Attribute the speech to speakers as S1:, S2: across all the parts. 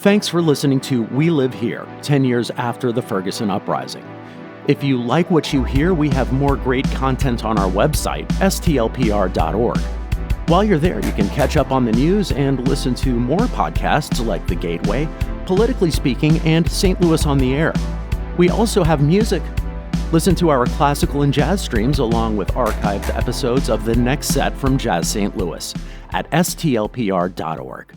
S1: Thanks for listening to We Live Here, 10 years after the Ferguson Uprising. If you like what you hear, we have more great content on our website, stlpr.org. While you're there, you can catch up on the news and listen to more podcasts like The Gateway, Politically Speaking, and St. Louis on the Air. We also have music. Listen to our classical and jazz streams along with archived episodes of The Next Set from Jazz St. Louis at stlpr.org.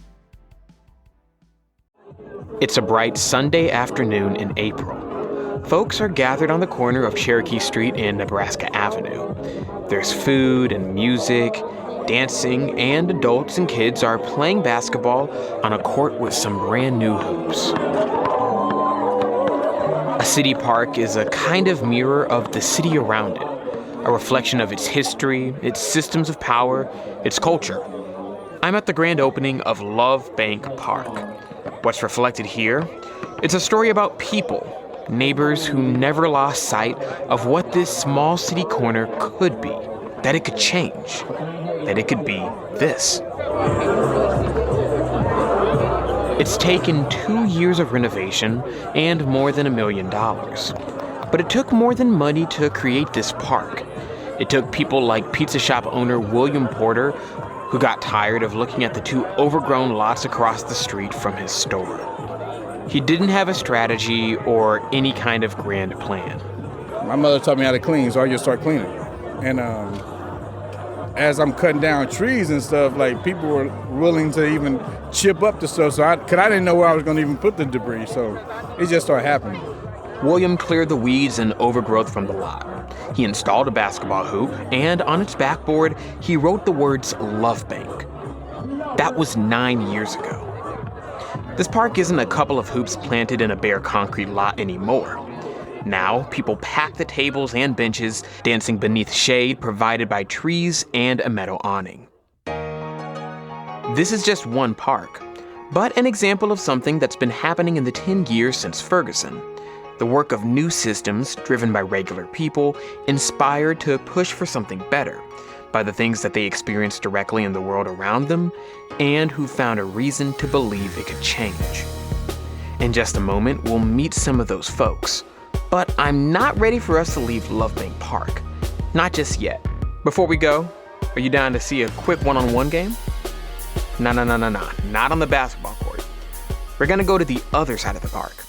S2: It's a bright Sunday afternoon in April. Folks are gathered on the corner of Cherokee Street and Nebraska Avenue. There's food and music, dancing, and adults and kids are playing basketball on a court with some brand new hoops. A city park is a kind of mirror of the city around it, a reflection of its history, its systems of power, its culture. I'm at the grand opening of Love Bank Park. What's reflected here? It's a story about people, neighbors who never lost sight of what this small city corner could be, that it could change, that it could be this. It's taken 2 years of renovation and more than $1 million. But it took more than money to create this park. It took people like pizza shop owner William Porter, who got tired of looking at the two overgrown lots across the street from his store. He didn't have a strategy or any kind of grand plan.
S3: My mother taught me how to clean, so I just start cleaning. And as I'm cutting down trees and stuff, like, people were willing to even chip up the stuff, so I didn't know where I was going to even put the debris, so it just started happening.
S2: William cleared the weeds and overgrowth from the lot. He installed a basketball hoop, and on its backboard, he wrote the words Love Bank. That was 9 years ago. This park isn't a couple of hoops planted in a bare concrete lot anymore. Now, people pack the tables and benches, dancing beneath shade provided by trees and a meadow awning. This is just one park, but an example of something that's been happening in the 10 years since Ferguson. The work of new systems driven by regular people, inspired to push for something better by the things that they experienced directly in the world around them, and who found a reason to believe it could change. In just a moment, we'll meet some of those folks. But I'm not ready for us to leave Love Bank Park. Not just yet. Before we go, are you down to see a quick one-on-one game? No. Not on the basketball court. We're gonna go to the other side of the park.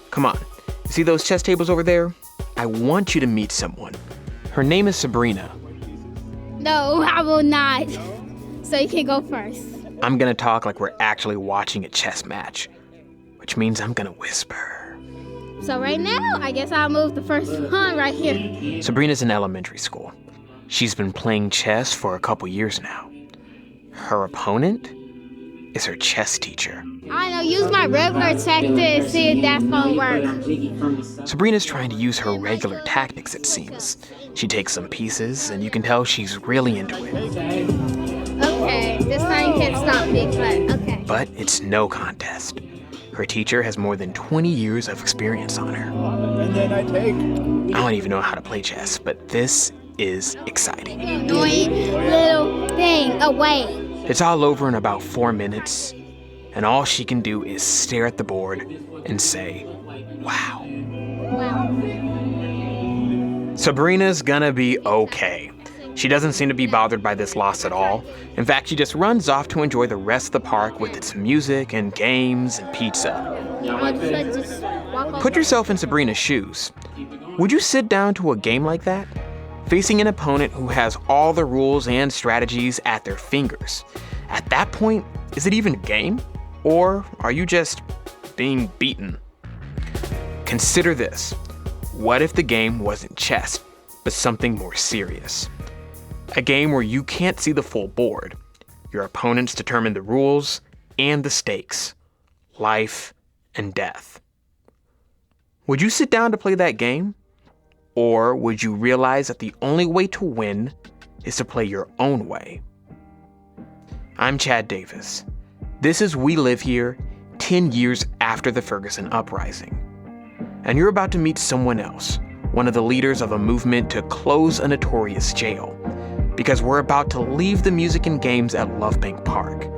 S2: Come on. See those chess tables over there? I want you to meet someone. Her name is Sabrina.
S4: No, I will not. So you can go first.
S2: I'm gonna talk like we're actually watching a chess match, which means I'm gonna whisper.
S4: So right now, I guess I'll move the first pawn right here.
S2: Sabrina's in elementary school. She's been playing chess for a couple years now. Her opponent is her chess teacher.
S4: I know, use my regular tactic to see if that's gonna work.
S2: Sabrina's trying to use her regular tactics, it seems. She takes some pieces, and you can tell she's really into it.
S4: Okay, this time you can't stop me, but okay.
S2: But it's no contest. Her teacher has more than 20 years of experience on her.
S3: And then I
S2: don't even know how to play chess, but this is exciting.
S4: Annoying little thing away.
S2: It's all over in about 4 minutes, and all she can do is stare at the board and say, wow. Sabrina's gonna be okay. She doesn't seem to be bothered by this loss at all. In fact, she just runs off to enjoy the rest of the park with its music and games and pizza. Put yourself in Sabrina's shoes. Would you sit down to a game like that? Facing an opponent who has all the rules and strategies at their fingers. At that point, is it even a game? Or are you just being beaten? Consider this. What if the game wasn't chess, but something more serious? A game where you can't see the full board. Your opponents determine the rules and the stakes. Life and death. Would you sit down to play that game? Or would you realize that the only way to win is to play your own way? I'm Chad Davis. This is We Live Here, 10 years after the Ferguson Uprising. And you're about to meet someone else, one of the leaders of a movement to close a notorious jail. Because we're about to leave the music and games at Love Bank Park.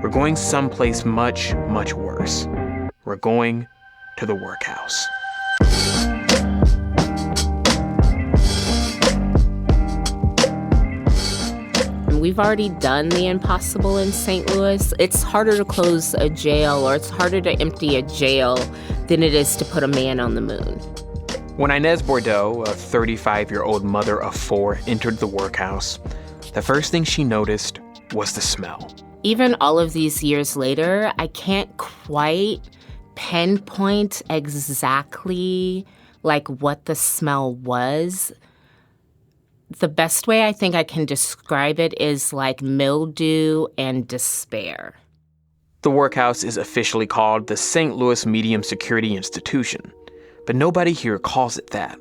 S2: We're going someplace much, much worse. We're going to the workhouse.
S5: We've already done the impossible in St. Louis. It's harder to close a jail, or it's harder to empty a jail than it is to put a man on the moon.
S2: When Inez Bordeaux, a 35-year-old mother of 4, entered the workhouse, the first thing she noticed was the smell.
S5: Even all of these years later, I can't quite pinpoint exactly what the smell was. The best way I think I can describe it is like mildew and despair.
S2: The workhouse is officially called the St. Louis Medium Security Institution, but nobody here calls it that.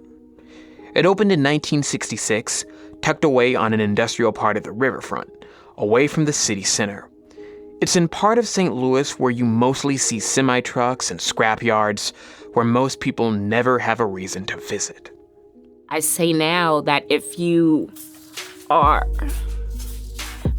S2: It opened in 1966, tucked away on an industrial part of the riverfront, away from the city center. It's in part of St. Louis where you mostly see semi-trucks and scrap yards, where most people never have a reason to visit.
S5: I say now that if you are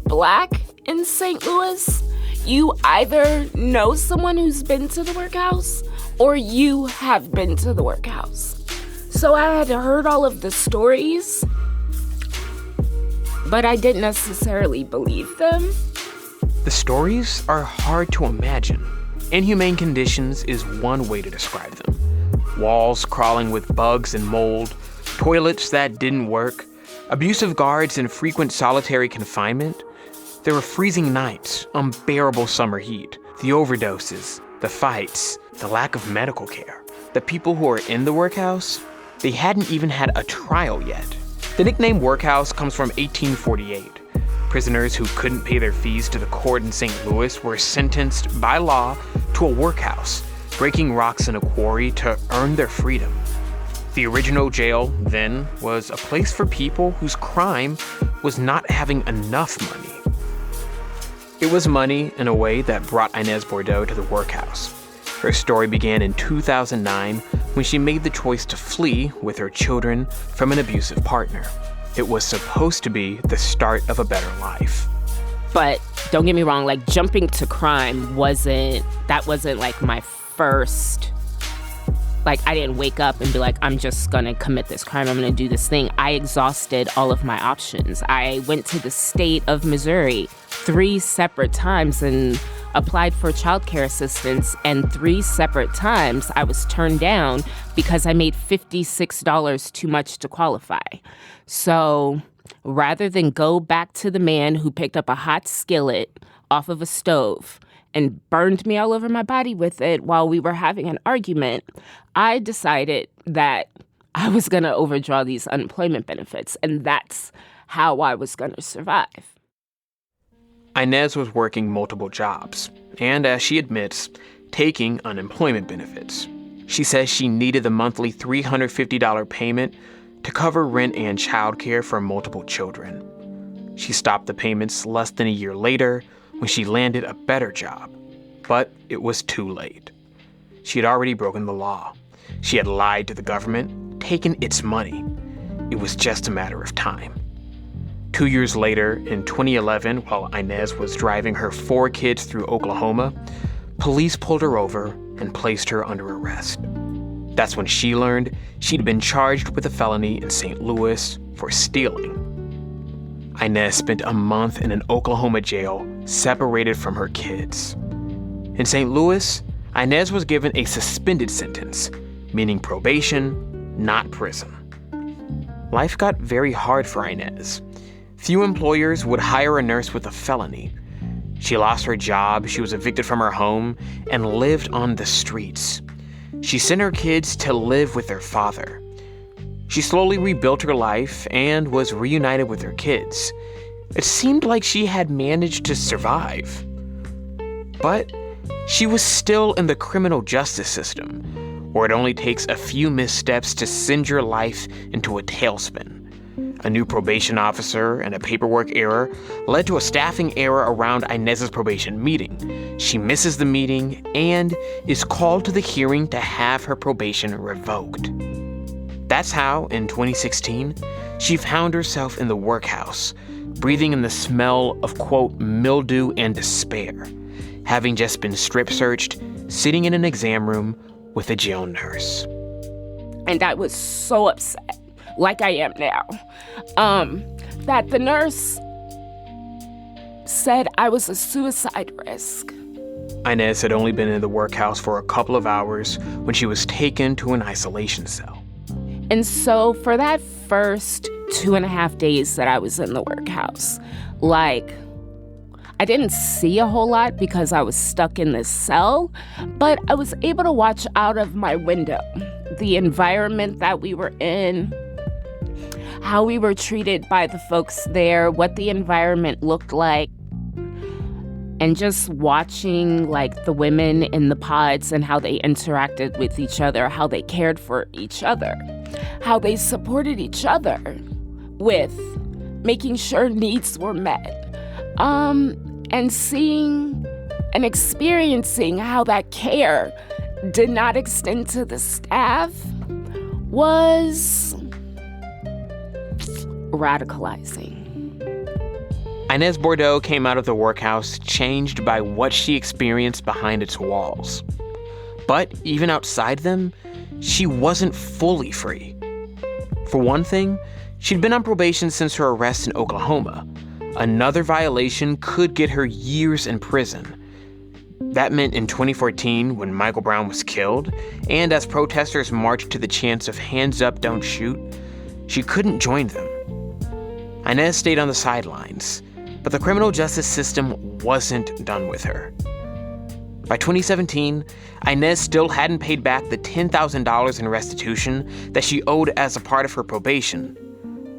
S5: Black in St. Louis, you either know someone who's been to the workhouse or you have been to the workhouse. So I had heard all of the stories, but I didn't necessarily believe them.
S2: The stories are hard to imagine. Inhumane conditions is one way to describe them. Walls crawling with bugs and mold, toilets that didn't work, abusive guards and frequent solitary confinement. There were freezing nights, unbearable summer heat, the overdoses, the fights, the lack of medical care. The people who were in the workhouse, they hadn't even had a trial yet. The nickname workhouse comes from 1848. Prisoners who couldn't pay their fees to the court in St. Louis were sentenced by law to a workhouse, breaking rocks in a quarry to earn their freedom. The original jail, then, was a place for people whose crime was not having enough money. It was money, in a way, that brought Inez Bordeaux to the workhouse. Her story began in 2009 when she made the choice to flee with her children from an abusive partner. It was supposed to be the start of a better life.
S5: But don't get me wrong, jumping to crime wasn't my first. I didn't wake up and be like, I'm just gonna commit this crime, I'm gonna do this thing. I exhausted all of my options. I went to the state of Missouri 3 separate times and applied for childcare assistance, and 3 separate times I was turned down because I made $56 too much to qualify. So rather than go back to the man who picked up a hot skillet off of a stove and burned me all over my body with it while we were having an argument, I decided that I was going to overdraw these unemployment benefits, and that's how I was going to survive.
S2: Inez was working multiple jobs, and as she admits, taking unemployment benefits. She says she needed the monthly $350 payment to cover rent and childcare for multiple children. She stopped the payments less than a year later when she landed a better job, but it was too late. She had already broken the law. She had lied to the government, taken its money. It was just a matter of time. 2 years later, in 2011, while Inez was driving her 4 kids through Oklahoma, police pulled her over and placed her under arrest. That's when she learned she'd been charged with a felony in St. Louis for stealing. Inez spent a month in an Oklahoma jail, separated from her kids. In St. Louis, Inez was given a suspended sentence, meaning probation, not prison. Life got very hard for Inez. Few employers would hire a nurse with a felony. She lost her job, she was evicted from her home, and lived on the streets. She sent her kids to live with their father. She slowly rebuilt her life and was reunited with her kids. It seemed like she had managed to survive. But she was still in the criminal justice system, where it only takes a few missteps to send your life into a tailspin. A new probation officer and a paperwork error led to a staffing error around Inez's probation meeting. She misses the meeting and is called to the hearing to have her probation revoked. That's how, in 2016, she found herself in the workhouse, breathing in the smell of, quote, mildew and despair, having just been strip searched, sitting in an exam room with a jail nurse.
S5: And I was so upset, like I am now, that the nurse said I was a suicide risk.
S2: Inez had only been in the workhouse for a couple of hours when she was taken to an isolation cell.
S5: And so for that first 2.5 days that I was in the workhouse, like, I didn't see a whole lot because I was stuck in this cell, but I was able to watch out of my window the environment that we were in, how we were treated by the folks there, what the environment looked like. And just watching, like, the women in the pods and how they interacted with each other, how they cared for each other, how they supported each other with making sure needs were met. And seeing and experiencing how that care did not extend to the staff was radicalizing.
S2: Inez Bordeaux came out of the workhouse changed by what she experienced behind its walls. But even outside them, she wasn't fully free. For one thing, she'd been on probation since her arrest in Oklahoma. Another violation could get her years in prison. That meant in 2014, when Michael Brown was killed, and as protesters marched to the chants of "Hands up, don't shoot," she couldn't join them. Inez stayed on the sidelines, but the criminal justice system wasn't done with her. By 2017, Inez still hadn't paid back the $10,000 in restitution that she owed as a part of her probation.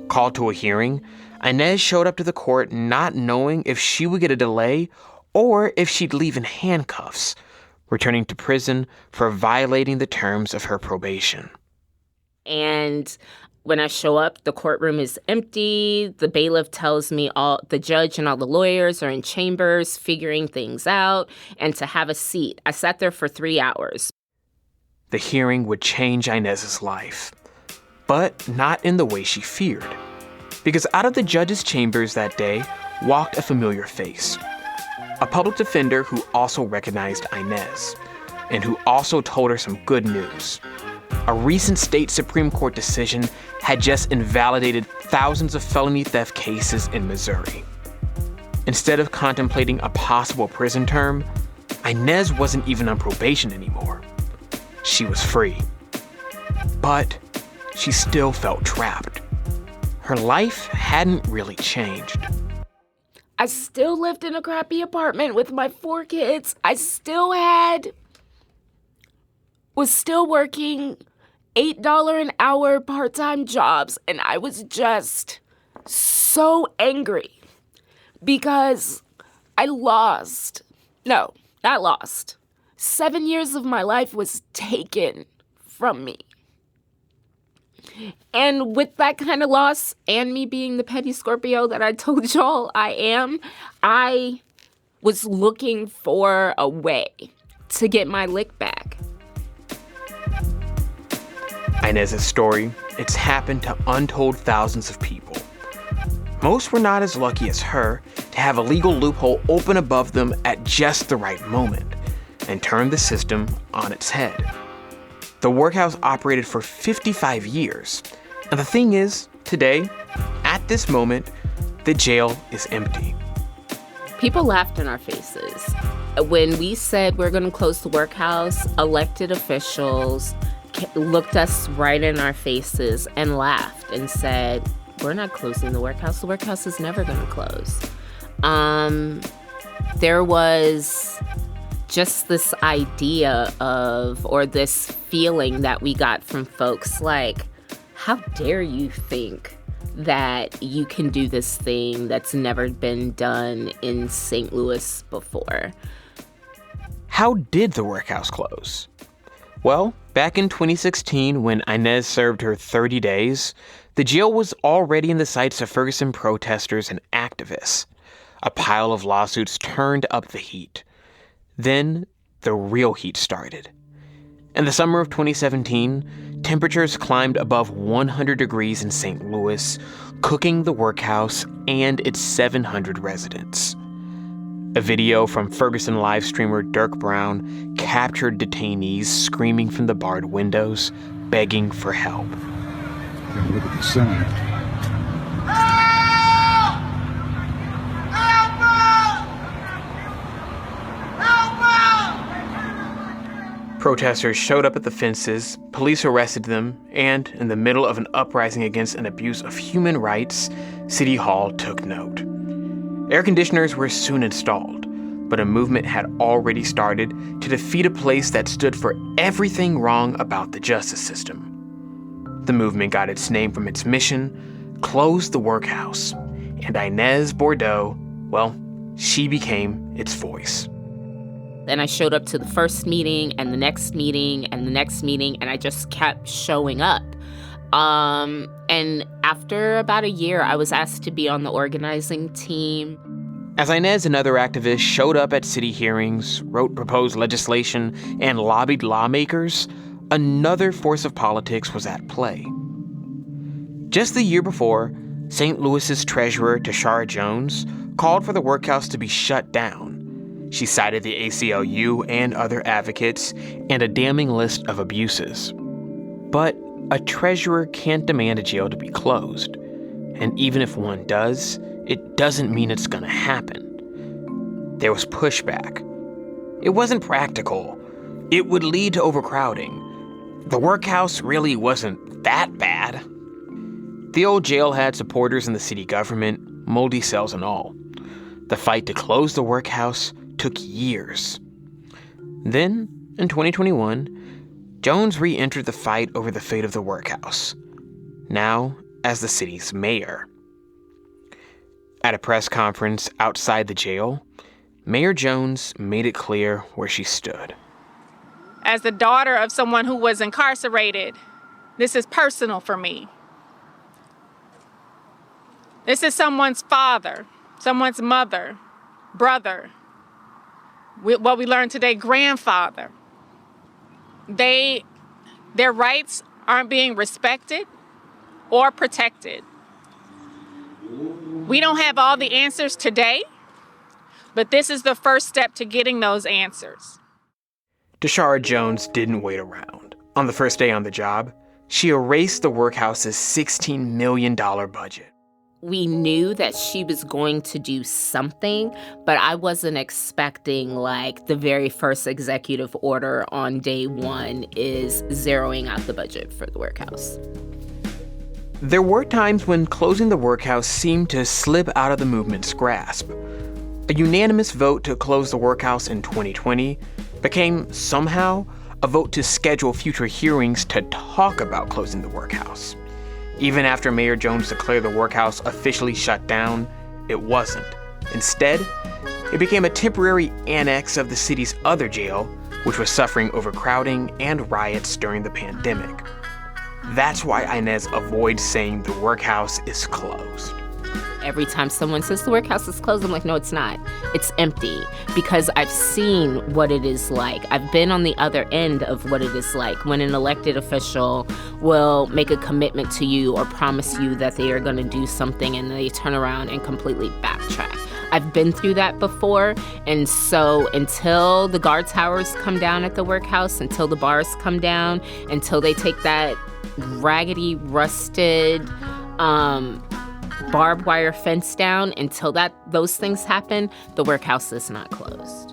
S2: Called to a hearing, Inez showed up to the court not knowing if she would get a delay or if she'd leave in handcuffs, returning to prison for violating the terms of her probation.
S5: And when I show up, the courtroom is empty. The bailiff tells me the judge and all the lawyers are in chambers figuring things out and to have a seat. I sat there for 3 hours.
S2: The hearing would change Inez's life, but not in the way she feared. Because out of the judge's chambers that day walked a familiar face. A public defender who also recognized Inez and who also told her some good news. A recent state Supreme Court decision had just invalidated thousands of felony theft cases in Missouri. Instead of contemplating a possible prison term, Inez wasn't even on probation anymore. She was free. But she still felt trapped. Her life hadn't really changed.
S5: I still lived in a crappy apartment with my 4 kids. I was still working $8 an hour part-time jobs, and I was just so angry because I lost. No, not lost. 7 years of my life was taken from me. And with that kind of loss and me being the petty Scorpio that I told y'all I was looking for a way to get my lick back.
S2: Inez's story, it's happened to untold thousands of people. Most were not as lucky as her to have a legal loophole open above them at just the right moment and turn the system on its head. The workhouse operated for 55 years. And the thing is, today, at this moment, the jail is empty.
S5: People laughed in our faces. When we said we're going to close the workhouse, elected officials looked us right in our faces and laughed and said, "We're not closing the workhouse. The workhouse is never going to close." There was just this idea of, or this feeling that we got from folks like, how dare you think that you can do this thing that's never been done in St. Louis before?
S2: How did the workhouse close? Well, back in 2016, when Inez served her 30 days, the jail was already in the sights of Ferguson protesters and activists. A pile of lawsuits turned up the heat. Then, the real heat started. In the summer of 2017, temperatures climbed above 100 degrees in St. Louis, cooking the workhouse and its 700 residents. A video from Ferguson live streamer Dirk Brown captured detainees screaming from the barred windows, begging for help.
S6: Look at the sun.
S2: Protesters showed up at the fences, police arrested them, and in the middle of an uprising against an abuse of human rights, City Hall took note. Air conditioners were soon installed, but a movement had already started to defeat a place that stood for everything wrong about the justice system. The movement got its name from its mission: close the workhouse. And Inez Bordeaux, well, she became its voice.
S5: And I showed up to the first meeting and the next meeting and the next meeting, and I just kept showing up. And after about a year, I was asked to be on the organizing team.
S2: As Inez and other activists showed up at city hearings, wrote proposed legislation, and lobbied lawmakers, another force of politics was at play. Just the year before, St. Louis's treasurer, Tashara Jones, called for the workhouse to be shut down. She cited the ACLU and other advocates and a damning list of abuses. But a treasurer can't demand a jail to be closed. And even if one does, it doesn't mean it's going to happen. There was pushback. It wasn't practical. It would lead to overcrowding. The workhouse really wasn't that bad. The old jail had supporters in the city government, moldy cells and all. The fight to close the workhouse took years. Then, in 2021, Jones re-entered the fight over the fate of the workhouse, now as the city's mayor. At a press conference outside the jail, Mayor Jones made it clear where she stood.
S7: As the daughter of someone who was incarcerated, this is personal for me. This is someone's father, someone's mother, brother, what we learned today, grandfather. Their rights aren't being respected or protected. We don't have all the answers today, but this is the first step to getting those answers.
S2: Tashara Jones didn't wait around. On the first day on the job, she erased the workhouse's $16 million budget.
S5: We knew that she was going to do something, but I wasn't expecting like the very first executive order on day one is zeroing out the budget for the workhouse.
S2: There were times when closing the workhouse seemed to slip out of the movement's grasp. A unanimous vote to close the workhouse in 2020 became somehow a vote to schedule future hearings to talk about closing the workhouse. Even after Mayor Jones declared the workhouse officially shut down, it wasn't. Instead, it became a temporary annex of the city's other jail, which was suffering overcrowding and riots during the pandemic. That's why Inez avoids saying the workhouse is closed.
S5: Every time someone says the workhouse is closed, I'm like, no, it's not. It's empty, because I've seen what it is like. I've been on the other end of what it is like when an elected official will make a commitment to you or promise you that they are going to do something and they turn around and completely backtrack. I've been through that before, and so until the guard towers come down at the workhouse, until the bars come down, until they take that raggedy, rusted, barbed wire fence down, until those things happen, the workhouse is not closed.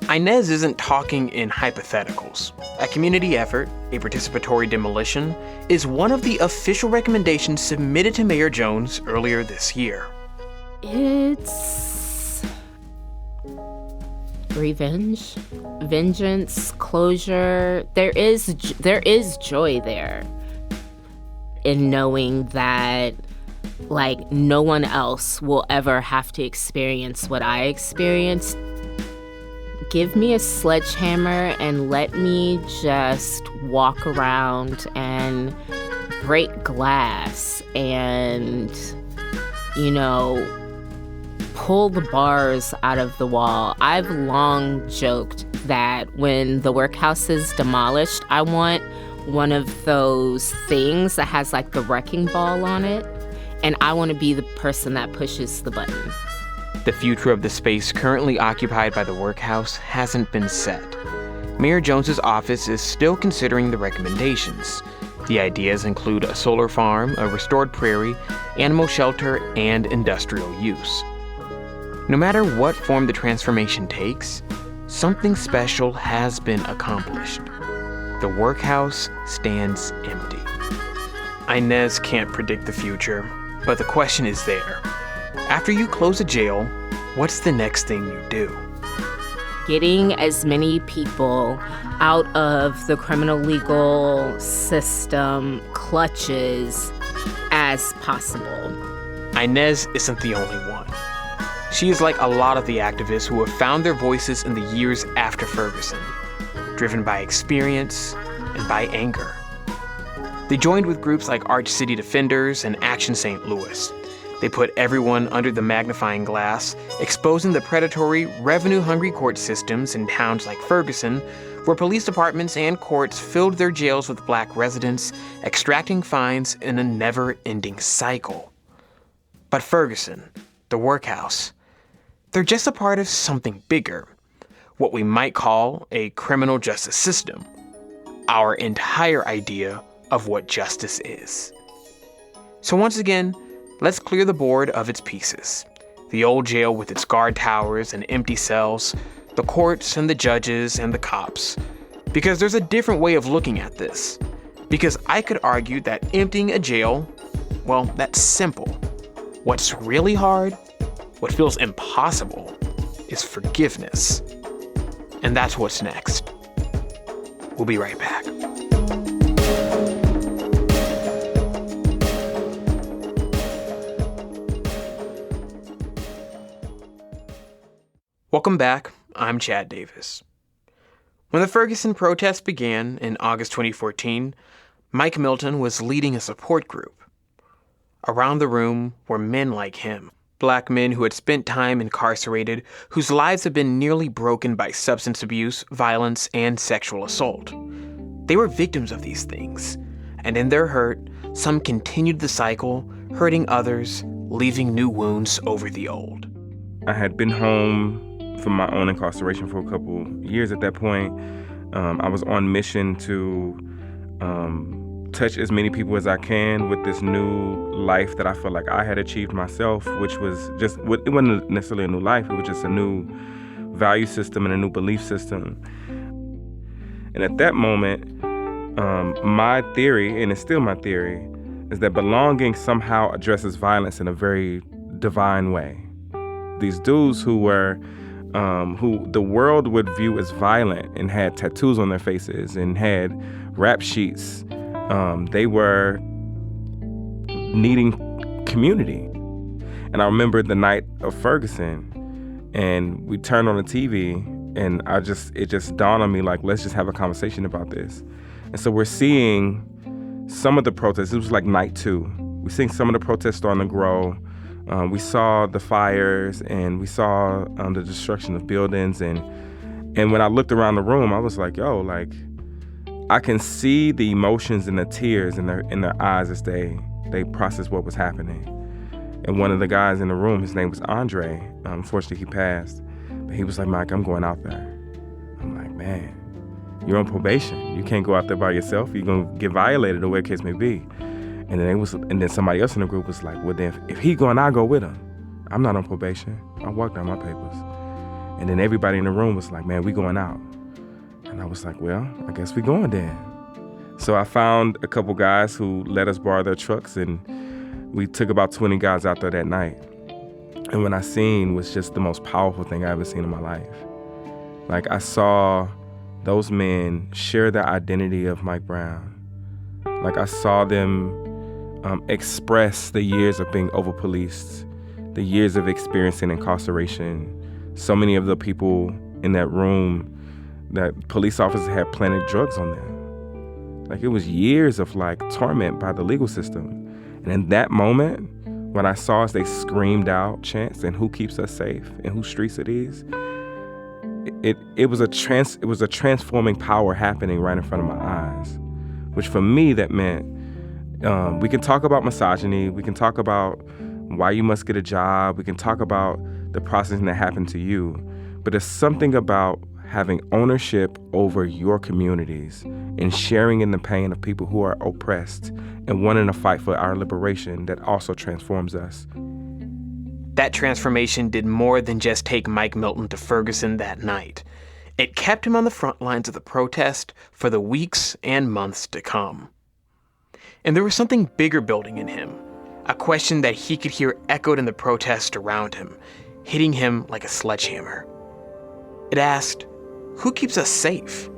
S2: Inez isn't talking in hypotheticals. A community effort, a participatory demolition, is one of the official recommendations submitted to Mayor Jones earlier this year.
S5: It's revenge, vengeance, closure. There is joy there in knowing that like no one else will ever have to experience what I experienced. Give me a sledgehammer and let me just walk around and break glass and, pull the bars out of the wall. I've long joked that when the workhouse is demolished, I want one of those things that has like the wrecking ball on it, and I want to be the person that pushes the button.
S2: The future of the space currently occupied by the Workhouse hasn't been set. Mayor Jones's office is still considering the recommendations. The ideas include a solar farm, a restored prairie, animal shelter, and industrial use. No matter what form the transformation takes, something special has been accomplished. The Workhouse stands empty. Inez can't predict the future, but the question is there. After you close a jail, what's the next thing you do?
S5: Getting as many people out of the criminal legal system clutches as possible.
S2: Inez isn't the only one. She is like a lot of the activists who have found their voices in the years after Ferguson, driven by experience and by anger. They joined with groups like Arch City Defenders and Action St. Louis. They put everyone under the magnifying glass, exposing the predatory, revenue-hungry court systems in towns like Ferguson, where police departments and courts filled their jails with Black residents, extracting fines in a never-ending cycle. But Ferguson, the Workhouse, they're just a part of something bigger, what we might call a criminal justice system, our entire idea of what justice is. So once again, let's clear the board of its pieces. The old jail with its guard towers and empty cells, the courts and the judges and the cops. Because there's a different way of looking at this. Because I could argue that emptying a jail, well, that's simple. What's really hard, what feels impossible, is forgiveness. And that's what's next. We'll be right back. Welcome back. I'm Chad Davis. When the Ferguson protests began in August 2014, Mike Milton was leading a support group. Around the room were men like him, Black men who had spent time incarcerated, whose lives had been nearly broken by substance abuse, violence, and sexual assault. They were victims of these things, and in their hurt, some continued the cycle, hurting others, leaving new wounds over the old.
S8: I had been home from my own incarceration for a couple years at that point. I was on mission to touch as many people as I can with this new life that I felt like I had achieved myself, which was just, it wasn't necessarily a new life, it was just a new value system and a new belief system. And at that moment, my theory, and it's still my theory, is that belonging somehow addresses violence in a very divine way. These dudes who were who the world would view as violent and had tattoos on their faces and had rap sheets, they were needing community. And I remember the night of Ferguson, and we turned on the TV, and it just dawned on me, like, let's just have a conversation about this. And so we're seeing some of the protests. It was like night 2. We're seeing some of the protests starting to grow. We saw the fires, and we saw the destruction of buildings, and when I looked around the room, I was like, yo, like, I can see the emotions and the tears in their eyes as they process what was happening. And one of the guys in the room, his name was Andre. Unfortunately, he passed. But he was like, Mike, I'm going out there. I'm like, man, you're on probation. You can't go out there by yourself. You're gonna get violated, or whatever the case may be. And then somebody else in the group was like, well, then if he going, I'll go with him. I'm not on probation. I walked down my papers. And then everybody in the room was like, man, we going out. And I was like, well, I guess we going then. So I found a couple guys who let us borrow their trucks, and we took about 20 guys out there that night. And what I seen was just the most powerful thing I ever seen in my life. Like, I saw those men share the identity of Mike Brown. Like, I saw them express the years of being over-policed, the years of experiencing incarceration. So many of the people in that room, that police officers had planted drugs on them. Like, it was years of, like, torment by the legal system. And in that moment, what I saw as they screamed out chants, and who keeps us safe and whose streets it is, it was a transforming power happening right in front of my eyes. Which for me, that meant we can talk about misogyny, we can talk about why you must get a job, we can talk about the processing that happened to you, but there's something about having ownership over your communities and sharing in the pain of people who are oppressed and wanting to fight for our liberation that also transforms us.
S2: That transformation did more than just take Mike Milton to Ferguson that night. It kept him on the front lines of the protest for the weeks and months to come. And there was something bigger building in him, a question that he could hear echoed in the protest around him, hitting him like a sledgehammer. It asked, who keeps us safe?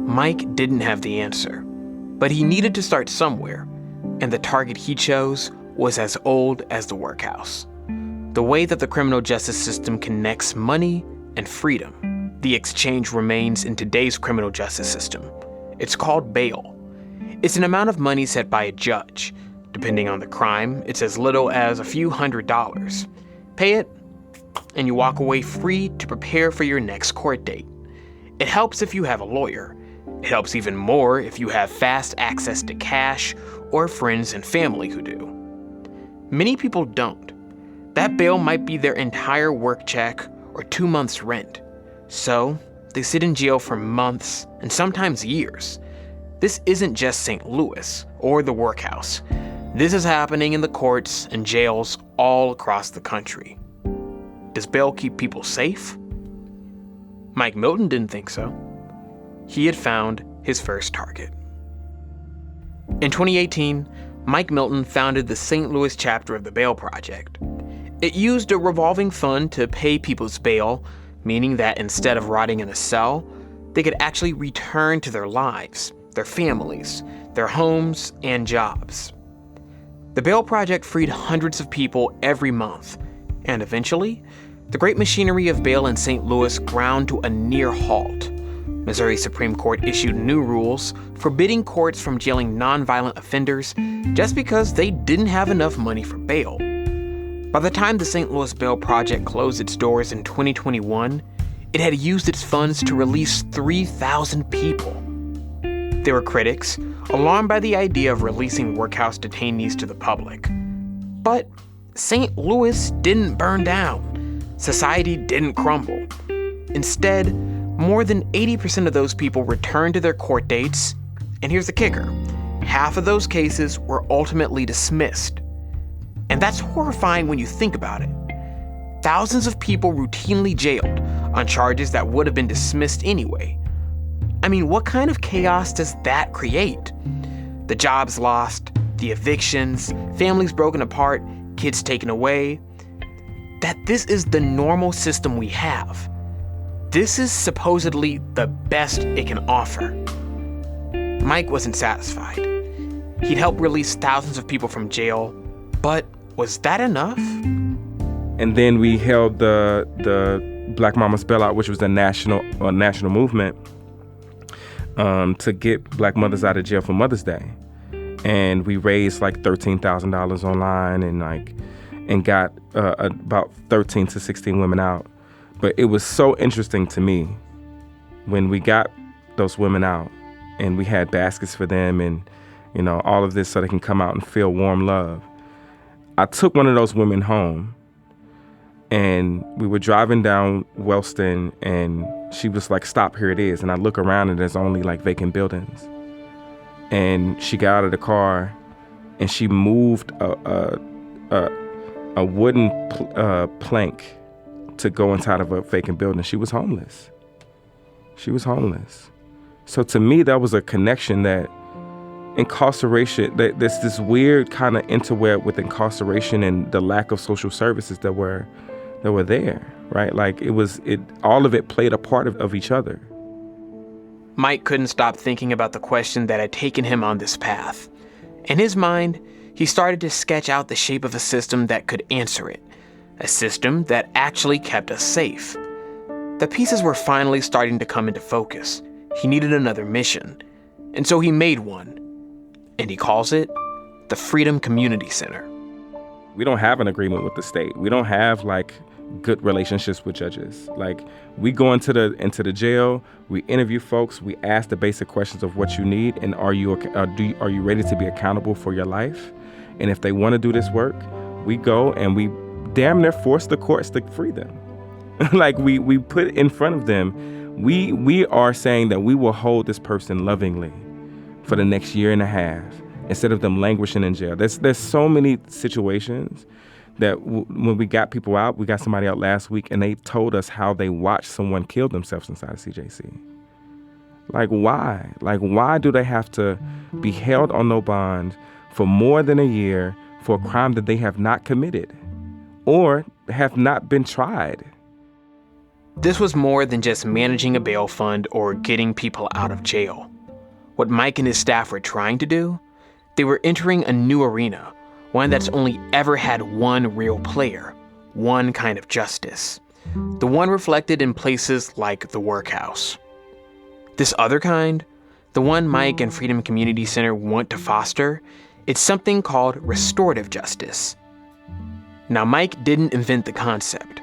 S2: Mike didn't have the answer, but he needed to start somewhere, and the target he chose was as old as the Workhouse. The way that the criminal justice system connects money and freedom, the exchange remains in today's criminal justice system. It's called bail. It's an amount of money set by a judge. Depending on the crime, it's as little as a few $100s. Pay it, and you walk away free to prepare for your next court date. It helps if you have a lawyer. It helps even more if you have fast access to cash or friends and family who do. Many people don't. That bail might be their entire work check or 2 months' rent. So they sit in jail for months and sometimes years. This isn't just St. Louis or the Workhouse. This is happening in the courts and jails all across the country. Does bail keep people safe? Mike Milton didn't think so. He had found his first target. In 2018, Mike Milton founded the St. Louis chapter of the Bail Project. It used a revolving fund to pay people's bail, meaning that instead of rotting in a cell, they could actually return to their lives, their families, their homes, and jobs. The Bail Project freed hundreds of people every month, and eventually, the great machinery of bail in St. Louis ground to a near halt. Missouri Supreme Court issued new rules forbidding courts from jailing nonviolent offenders just because they didn't have enough money for bail. By the time the St. Louis Bail Project closed its doors in 2021, it had used its funds to release 3,000 people. There were critics, alarmed by the idea of releasing workhouse detainees to the public. But St. Louis didn't burn down. Society didn't crumble. Instead, more than 80% of those people returned to their court dates, and here's the kicker: half of those cases were ultimately dismissed. And that's horrifying when you think about it. Thousands of people routinely jailed on charges that would have been dismissed anyway. I mean, what kind of chaos does that create? The jobs lost, the evictions, families broken apart, kids taken away. That this is the normal system we have. This is supposedly the best it can offer. Mike wasn't satisfied. He'd helped release thousands of people from jail, but was that enough?
S8: And then we held the Black Mama's Bailout, which was a national movement to get Black mothers out of jail for Mother's Day. And we raised like $13,000 online and got about 13 to 16 women out. But it was so interesting to me when we got those women out and we had baskets for them and, you know, all of this so they can come out and feel warm love. I took one of those women home and we were driving down Wellston and she was like, "Stop, here it is." And I look around and there's only like vacant buildings. And she got out of the car and she moved a wooden plank to go inside of a vacant building. She was homeless. So to me, that was a connection that incarceration, that there's this weird kind of interweb with incarceration and the lack of social services that were there, right? Like all of it played a part of each other.
S2: Mike couldn't stop thinking about the question that had taken him on this path. In his mind, he started to sketch out the shape of a system that could answer it. A system that actually kept us safe. The pieces were finally starting to come into focus. He needed another mission. And so he made one. And he calls it the Freedom Community Center.
S8: We don't have an agreement with the state. We don't have like good relationships with judges. Like we go into the jail, we interview folks, we ask the basic questions of what you need and are you ready to be accountable for your life? And if they want to do this work, we go and we damn near forced the courts to free them. Like we put in front of them, we are saying that we will hold this person lovingly for the next year and a half instead of them languishing in jail. There's so many situations that when we got people out, we got somebody out last week and they told us how they watched someone kill themselves inside of CJC. Like why? Like why do they have to be held on no bond for more than a year for a crime that they have not committed or have not been tried?
S2: This was more than just managing a bail fund or getting people out of jail. What Mike and his staff were trying to do, they were entering a new arena, one that's only ever had one real player, one kind of justice, the one reflected in places like the Workhouse. This other kind, the one Mike and Freedom Community Center want to foster, it's something called restorative justice. Now, Mike didn't invent the concept.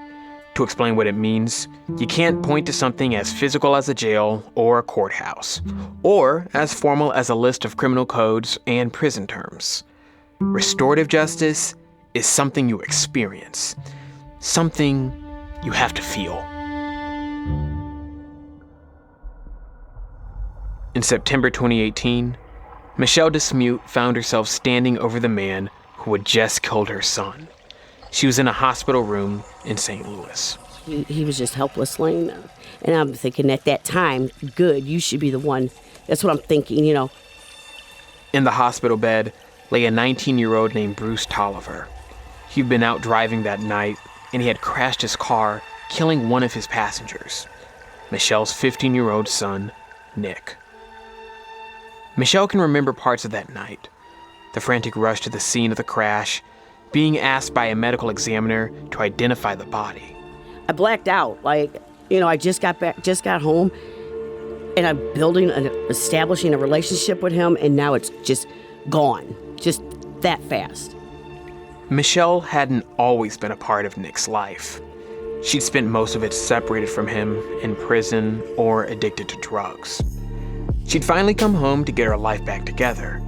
S2: To explain what it means, you can't point to something as physical as a jail or a courthouse, or as formal as a list of criminal codes and prison terms. Restorative justice is something you experience, something you have to feel. In September 2018, Michelle Dismute found herself standing over the man who had just killed her son. She was in a hospital room in St. Louis.
S9: He was just helpless laying there. And I'm thinking at that time, good, you should be the one. That's what I'm thinking, you know.
S2: In the hospital bed lay a 19-year-old named Bruce Tolliver. He'd been out driving that night, and he had crashed his car, killing one of his passengers, Michelle's 15-year-old son, Nick. Michelle can remember parts of that night. The frantic rush to the scene of the crash, being asked by a medical examiner to identify the body.
S9: I blacked out. I just got home, and I'm establishing a relationship with him, and now it's just gone, just that fast.
S2: Michelle hadn't always been a part of Nick's life. She'd spent most of it separated from him, in prison, or addicted to drugs. She'd finally come home to get her life back together.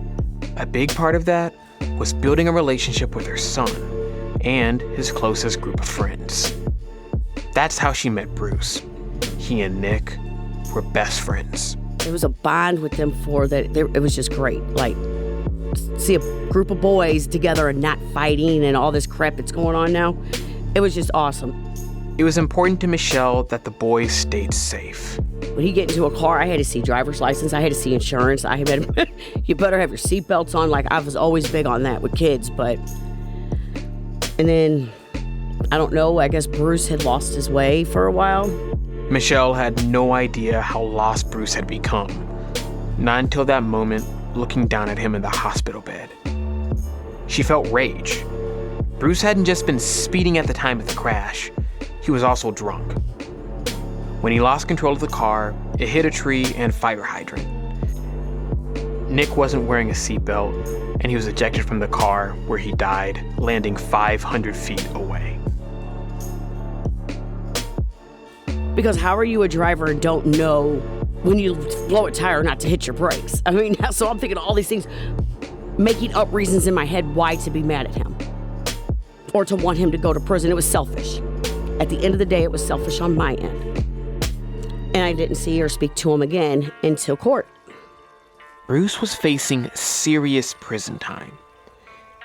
S2: A big part of that was building a relationship with her son and his closest group of friends. That's how she met Bruce. He and Nick were best friends.
S9: There was a bond with them it was just great. Like, see a group of boys together and not fighting and all this crap that's going on now. It was just awesome.
S2: It was important to Michelle that the boys stayed safe.
S9: When he get into a car, I had to see driver's license. I had to see insurance. You better have your seatbelts on. Like, I was always big on that with kids, and then, I don't know, I guess Bruce had lost his way for a while.
S2: Michelle had no idea how lost Bruce had become. Not until that moment, looking down at him in the hospital bed. She felt rage. Bruce hadn't just been speeding at the time of the crash. He was also drunk. When he lost control of the car, it hit a tree and fire hydrant. Nick wasn't wearing a seatbelt, and he was ejected from the car where he died, landing 500 feet away.
S9: Because how are you a driver and don't know when you blow a tire not to hit your brakes? I mean, so I'm thinking all these things, making up reasons in my head why to be mad at him or to want him to go to prison. It was selfish. At the end of the day, it was selfish on my end. And I didn't see or speak to him again until court.
S2: Bruce was facing serious prison time.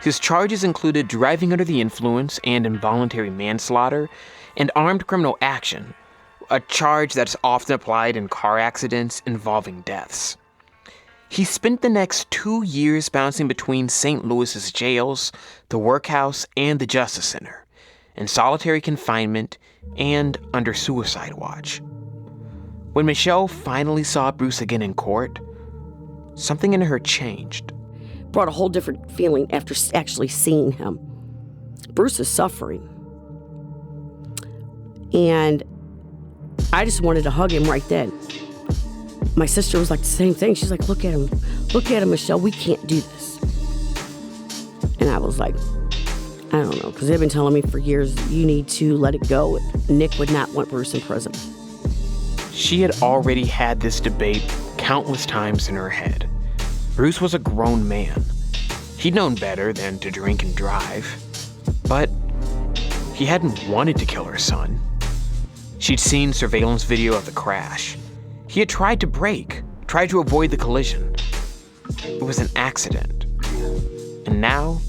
S2: His charges included driving under the influence and involuntary manslaughter and armed criminal action, a charge that's often applied in car accidents involving deaths. He spent the next 2 years bouncing between St. Louis's jails, the Workhouse, and the Justice Center, in solitary confinement and under suicide watch. When Michelle finally saw Bruce again in court, something in her changed.
S9: Brought a whole different feeling after actually seeing him. Bruce is suffering. And I just wanted to hug him right then. My sister was like the same thing. She's like, look at him, Michelle, we can't do this. And I was like, I don't know, because they've been telling me for years, you need to let it go. Nick would not want Bruce in prison.
S2: She had already had this debate countless times in her head. Bruce was a grown man. He'd known better than to drink and drive. But He hadn't wanted to kill her son. She'd seen surveillance video of the crash. He had tried to brake, tried to avoid the collision. It was an accident. And now,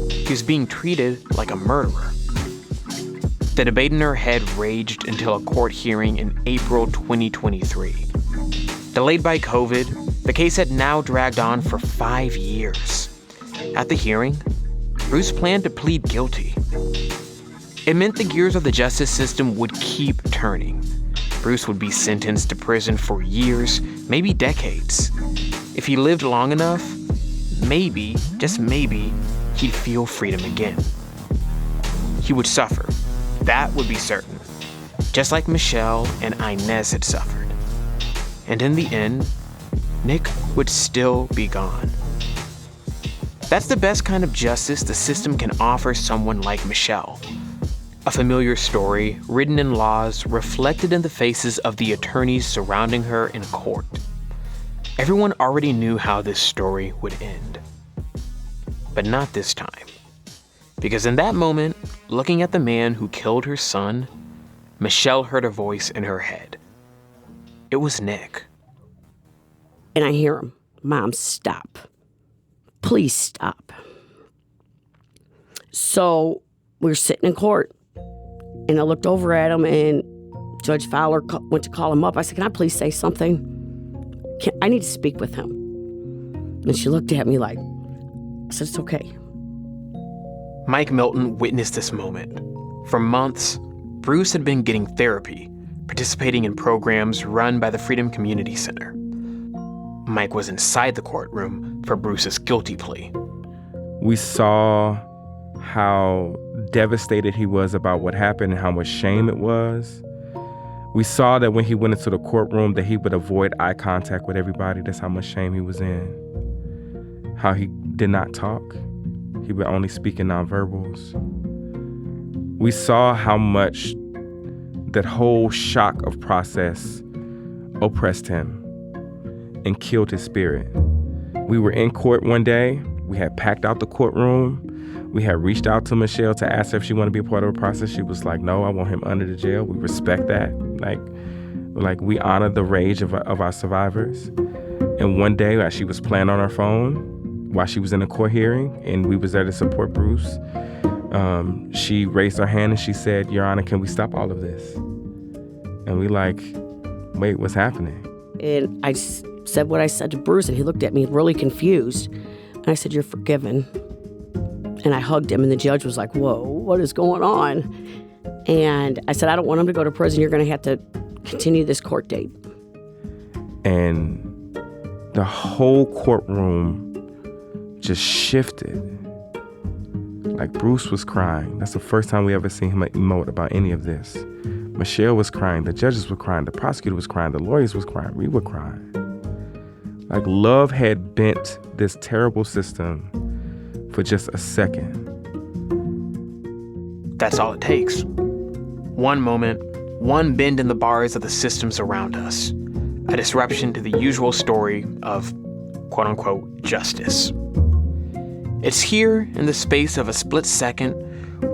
S2: he was being treated like a murderer. The debate in her head raged until a court hearing in April 2023. Delayed by COVID, the case had now dragged on for 5 years. At the hearing, Bruce planned to plead guilty. It meant the gears of the justice system would keep turning. Bruce would be sentenced to prison for years, maybe decades. If he lived long enough, maybe, just maybe, he'd feel freedom again. He would suffer. That would be certain. Just like Michelle and Inez had suffered. And in the end, Nick would still be gone. That's the best kind of justice the system can offer someone like Michelle. A familiar story, written in laws, reflected in the faces of the attorneys surrounding her in court. Everyone already knew how this story would end. But not this time. Because in that moment, looking at the man who killed her son, Michelle heard a voice in her head. It was Nick.
S9: And I hear him, "Mom, stop. Please stop." So we were sitting in court, and I looked over at him, and Judge Fowler went to call him up. I said, "Can I please say something? I need to speak with him." And she looked at me like, I said, "It's okay."
S2: Mike Milton witnessed this moment. For months, Bruce had been getting therapy, participating in programs run by the Freedom Community Center. Mike was inside the courtroom for Bruce's guilty plea.
S8: We saw how devastated he was about what happened and how much shame it was. We saw that when he went into the courtroom that he would avoid eye contact with everybody. That's how much shame he was in. How he did not talk. He would only speak in nonverbals. We saw how much that whole shock of process oppressed him and killed his spirit. We were in court one day. We had packed out the courtroom. We had reached out to Michelle to ask her if she wanted to be a part of the process. She was like, "No, I want him under the jail." We respect that. Like we honor the rage of our survivors. And one day, as she was playing on her phone while she was in a court hearing, and we was there to support Bruce, she raised her hand and she said, "Your Honor, can we stop all of this?" And we like, wait, what's happening?
S9: And I said what I said to Bruce, and he looked at me really confused. And I said, "You're forgiven." And I hugged him, and the judge was like, "Whoa, what is going on?" And I said, "I don't want him to go to prison. You're going to have to continue this court date."
S8: And the whole courtroom just shifted. Like Bruce was crying. That's the first time we ever seen him emote about any of this. Michelle was crying. The judges were crying. The prosecutor was crying. The lawyers was crying. We were crying. Like love had bent this terrible system for just a second.
S2: That's all it takes. One moment, one bend in the bars of the systems around us. A disruption to the usual story of quote-unquote justice. It's here in the space of a split second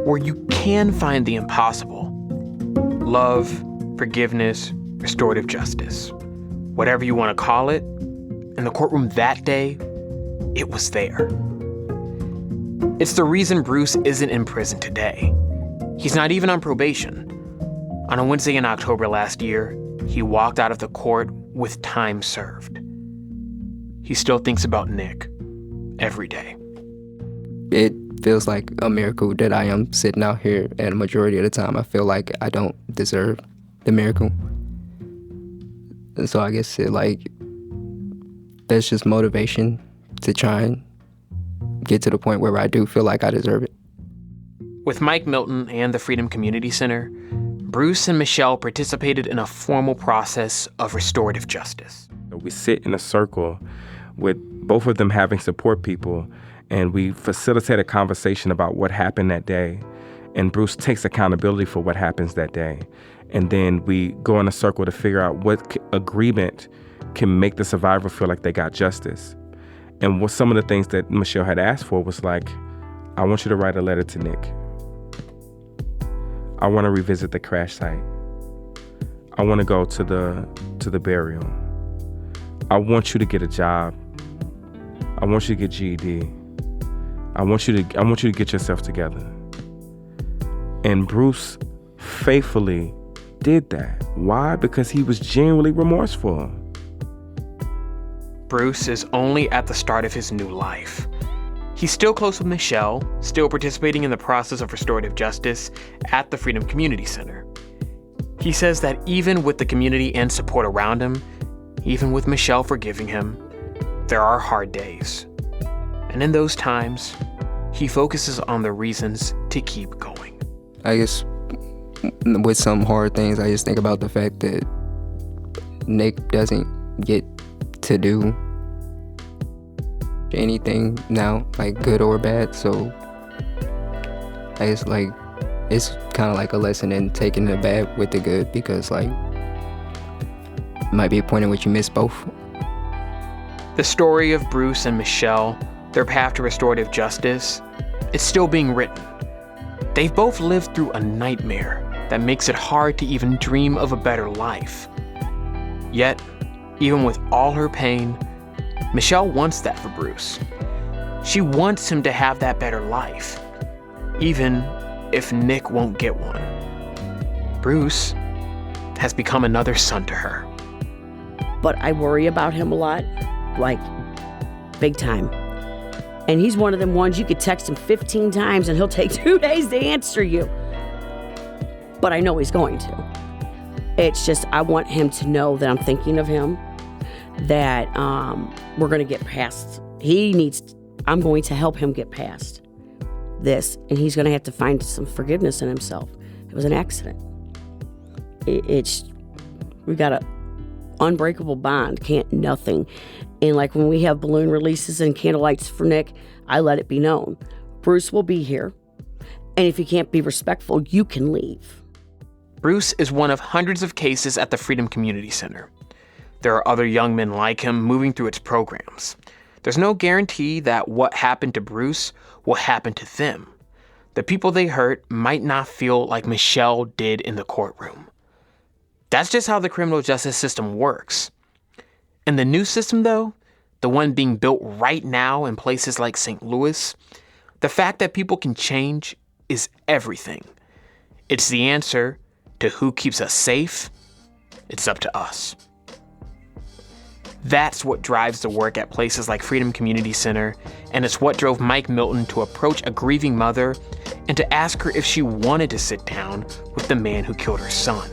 S2: where you can find the impossible. Love, forgiveness, restorative justice. Whatever you want to call it, in the courtroom that day, it was there. It's the reason Bruce isn't in prison today. He's not even on probation. On a Wednesday in October last year, he walked out of the court with time served. He still thinks about Nick every day.
S10: It feels like a miracle that I am sitting out here, and a majority of the time I feel like I don't deserve the miracle. And so I guess that's just motivation to try and get to the point where I do feel like I deserve it.
S2: With Mike Milton and the Freedom Community Center, Bruce and Michelle participated in a formal process of restorative justice.
S8: We sit in a circle with both of them having support people, and we facilitate a conversation about what happened that day. And Bruce takes accountability for what happens that day. And then we go in a circle to figure out what agreement can make the survivor feel like they got justice. And what some of the things that Michelle had asked for was like, I want you to write a letter to Nick. I want to revisit the crash site. I want to go to the burial. I want you to get a job. I want you to get GED. I want you to get yourself together. And Bruce faithfully did that. Why? Because he was genuinely remorseful.
S2: Bruce is only at the start of his new life. He's still close with Michelle, still participating in the process of restorative justice at the Freedom Community Center. He says that even with the community and support around him, even with Michelle forgiving him, there are hard days. And in those times, he focuses on the reasons to keep going.
S10: I guess with some hard things, I just think about the fact that Nick doesn't get to do anything now, like good or bad. So I guess like it's kind of like a lesson in taking the bad with the good, because like it might be a point in which you miss both.
S2: The story of Bruce and Michelle, their path to restorative justice, is still being written. They've both lived through a nightmare that makes it hard to even dream of a better life. Yet, even with all her pain, Michelle wants that for Bruce. She wants him to have that better life, even if Nick won't get one. Bruce has become another son to her.
S9: But I worry about him a lot, like big time. And he's one of them ones you could text him 15 times and he'll take 2 days to answer you. But I know he's going to. It's just I want him to know that I'm thinking of him, that we're going to get past. I'm going to help him get past this, and he's going to have to find some forgiveness in himself. It was an accident. We got a unbreakable bond, nothing. And like when we have balloon releases and candlelights for Nick, I let it be known. Bruce will be here, and if you can't be respectful, you can leave.
S2: Bruce is one of hundreds of cases at the Freedom Community Center. There are other young men like him moving through its programs. There's no guarantee that what happened to Bruce will happen to them. The people they hurt might not feel like Michelle did in the courtroom. That's just how the criminal justice system works. And the new system, though, the one being built right now in places like St. Louis, the fact that people can change is everything. It's the answer to who keeps us safe. It's up to us. That's what drives the work at places like Freedom Community Center, and it's what drove Mike Milton to approach a grieving mother and to ask her if she wanted to sit down with the man who killed her son.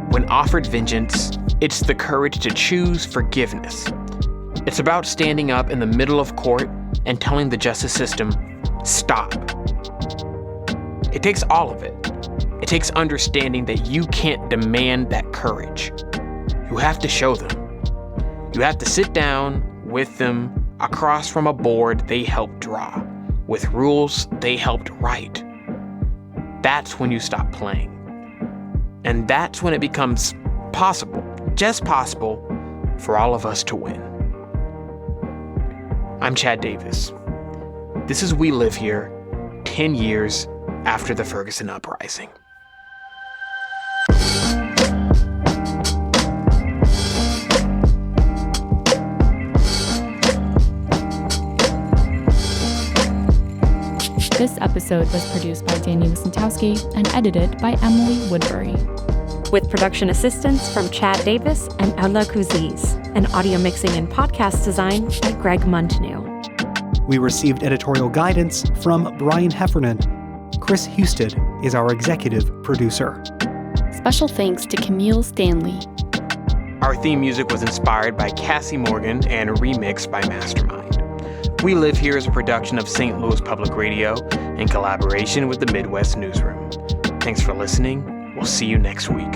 S2: When offered vengeance, it's the courage to choose forgiveness. It's about standing up in the middle of court and telling the justice system, stop. It takes all of it. It takes understanding that you can't demand that courage. You have to show them. You have to sit down with them across from a board they helped draw, with rules they helped write. That's when you stop playing. And that's when it becomes possible, just possible, for all of us to win. I'm Chad Davis. This is We Live Here, 10 years after the Ferguson Uprising.
S11: This episode was produced by Danny Wicentowski and edited by Emily Woodbury.
S12: With production assistance from Chad Davis and Kuziez, and audio mixing and podcast design by Greg Munteanu.
S13: We received editorial guidance from Brian Heffernan. Kris Husted is our executive producer.
S11: Special thanks to Kameel Stanley.
S2: Our theme music was inspired by Cassie Morgan and remixed by Mastermind. We Live Here is a production of St. Louis Public Radio in collaboration with the Midwest Newsroom. Thanks for listening. We'll see you next week.